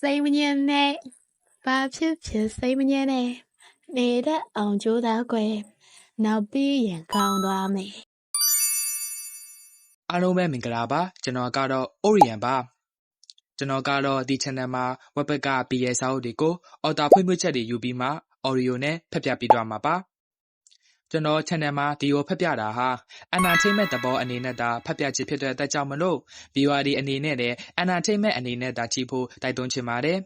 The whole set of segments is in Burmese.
စိတ်မငြင်းနဲ့ဘာဖြစ်စိတ်မငြင်းနဲ့နေတဲ့အောင်ကြိုးသားကွယ်နောက်ပြီးရင်ကောင်းသွားမယ်အားလုံးပဲမင်္ဂလာပါကျွန်တော်ကတော့ Orion ပါကျွန်တော်ကတော့ဒီ channel မှာ web က BL စာအုပ်တွေကို author ဖွင့်ပြချက်တွေယူပြီးမှ audio နဲ့ဖတ်ပြပေးသွားမှာပါကျွန်တော် channel မှာဒီကိုဖတ်ပြတာဟာ entertainment သဘောအနေနဲ့သာဖတ်ပြခြင်းဖြစ်တဲ့အတွက်ကြောင့်မလို့ viewer တွေအနေနဲ့လည်း entertainment အနေနဲ့သာကြည့်ဖို့တိုက်တွန်းချင်ပါတယ်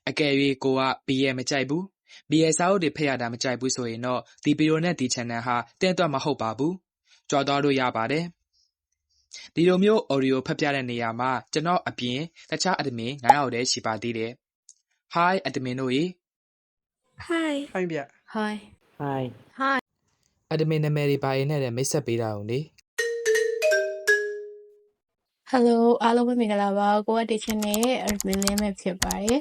အကယ်၍ကိုက BL မကြိုက်ဘူး BL စာအုပ်တွေဖတ်ရတာမကြိုက်ဘူးဆိုရင်တော့ဒီ video နဲ့ဒီ channel ဟာတင်းတွက်မဟုတ်ပါဘူးကြွားသွားလို့ရပါတယ်ဒီလိုမျိုး audio ဖတ်ပြတဲ့နေရာမှာကျွန်တော်အပြင်တခြား admin 9ယောက်တည်းရှိပါသေးတယ် Hi admin တို့ရေ Hi Hi ဗျ Hi Hi Hi admin နာမည်တွေပါရင်လည်းမိတ်ဆက်ပေးတာဦးလေ Hello အားလုံးပဲမင်္ဂလာပါကိုကဒီ channel ရဲ့ admin လေးပဲဖြစ်ပါတယ်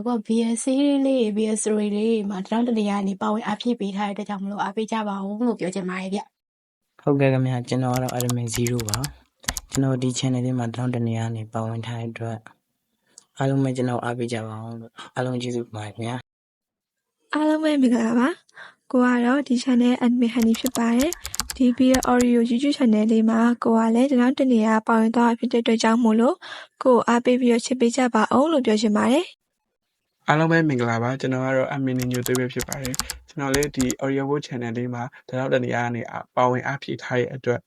ကိုက BL series လေး BL story လေးမှာတရောင်းတနေရာနေပါဝင်အားဖြည့်ပေးထားတဲ့အတွက်ကြောင့်မလို့အားပေးကြပါဦးလို့ပြောချင်ပါတယ်ဗျ ဟုတ်ကဲ့ခင်ဗျာကျွန်တော်ကတော့ admin 0ပါကျွန်တော်ဒီ channel လေးမှာတောင်းတနေရနေပါဝင်ထားတဲ့အတွက်အားလုံးပဲကျွန်တော်အားပေးကြပါအောင်လို့အားလုံးကျေးဇူးတင်ပါတယ်ခင်ဗျာ အားလုံးပဲမင်္ဂလာပါကိုကတော့ဒီ channel admin honey ဖြစ်ပါတယ်ဒီ BL audio YouTube channel လေးမှာကိုကလည်းတနောင်းတနေရာပါဝင်သွားဖြစ်တဲ့အတွက်ကြောင့်မို့လို့ကိုအားပေးပြီးတော့ချစ်ပေးကြပါအောင်လို့ပြောချင်ပါတယ် အားလုံးပဲမင်္ဂလာပါကျွန်တော်ကတော့ admin ညိုသွေးပဲဖြစ်ပါတယ်ကျွန်တော်လည်းဒီ audio book channel လေးမှာတလောက်တနေရာကနေပါဝင်အားဖြည့်ထားတဲ့အတွက်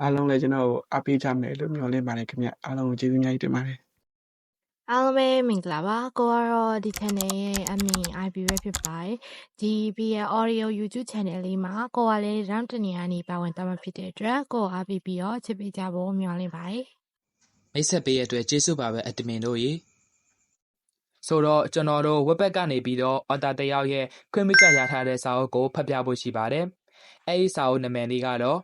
အားလုံးလည်းကျွန်တော်ကိုအားပေးကြမယ်လို့မျှော်လင့်ပါတယ်ခင်ဗျအားလုံးကိုကျေးဇူးအများကြီးတင်ပါတယ် အားလုံးပဲမင်္ဂလာပါကိုကတော့ဒီ channel ရဲ့ admin IP ပဲဖြစ်ပါတယ်ဒီ BL audio YouTube channel လေးမှာကိုကလည်း round တနေရာနေပါဝင်သွားမှာဖြစ်တဲ့အတွက်ကိုအားပေးပြီးတော့ချစ်ပေးကြဖို့မျှော်လင့်ပါတယ် မိတ်ဆက်ပေးရတဲ့အတွက်ကျေးဇူးပါပဲ admin တို့ရေဆိုတော့ကျွန်တော်တို့ web ကနေပြီးတော့ author တစ်ယောက်ရဲ့ခွင့်ပြုချက်ရထားတဲ့စာအုပ်ကိုဖတ်ပြဖို့ရှိပါတယ်အဲဒီစာအုပ်နာမည်လေးကတော့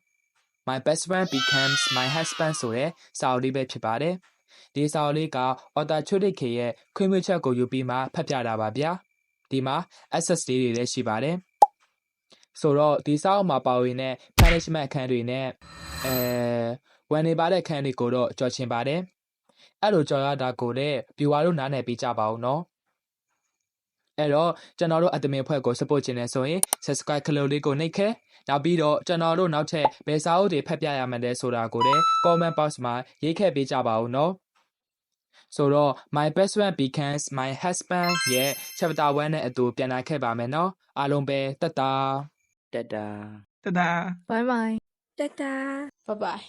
My best friend becomes my husband ဆိုတဲ့စာအုပ်လေးပဲဖြစ်ပါတယ်ဒီစာအုပ်လေးက author ချွတ်တိတ်ခေရဲ့ခွင့်ပြုချက်ကိုယူပြီးမှဖတ်ပြတာပါဗျာဒီမှာ access တွေလည်းရှိပါတယ်ဆိုတော့ဒီစာအုပ်မှာပါဝင်တဲ့ punishment အခန်းတွေနဲ့ဝင်နေပါတဲ့အခန်းတွေကိုတော့ကြော်ချင်ပါတယ်အဲ့လိုကြော်ရတာကိုလည်း viewer တို့နားနယ်ပေးကြပါဦးနော်အဲ့တော့ကျွန်တော်တို့ admin ဖွဲ့ကို support ချင်တယ်ဆိုရင် subscribe ခလို့လေးကိုနှိပ်ခဲနောက်ပြီးတော့ကျွန်တော်တို့နောက်ထပ်ဘယ်စာအုပ်တွေဖတ်ပြရမလဲဆိုတာကိုလည်း comment box မှာရေးခဲ့ပေးကြပါဦးနော်ဆိုတော့ my best friend becomes my husband ရဲ့ chapter 1နဲ့အတူပြန်လာခဲ့ပါမယ်နော်အားလုံးပဲတတ်တာ တက်တာ တဒါ bye bye တက်တာ Bye bye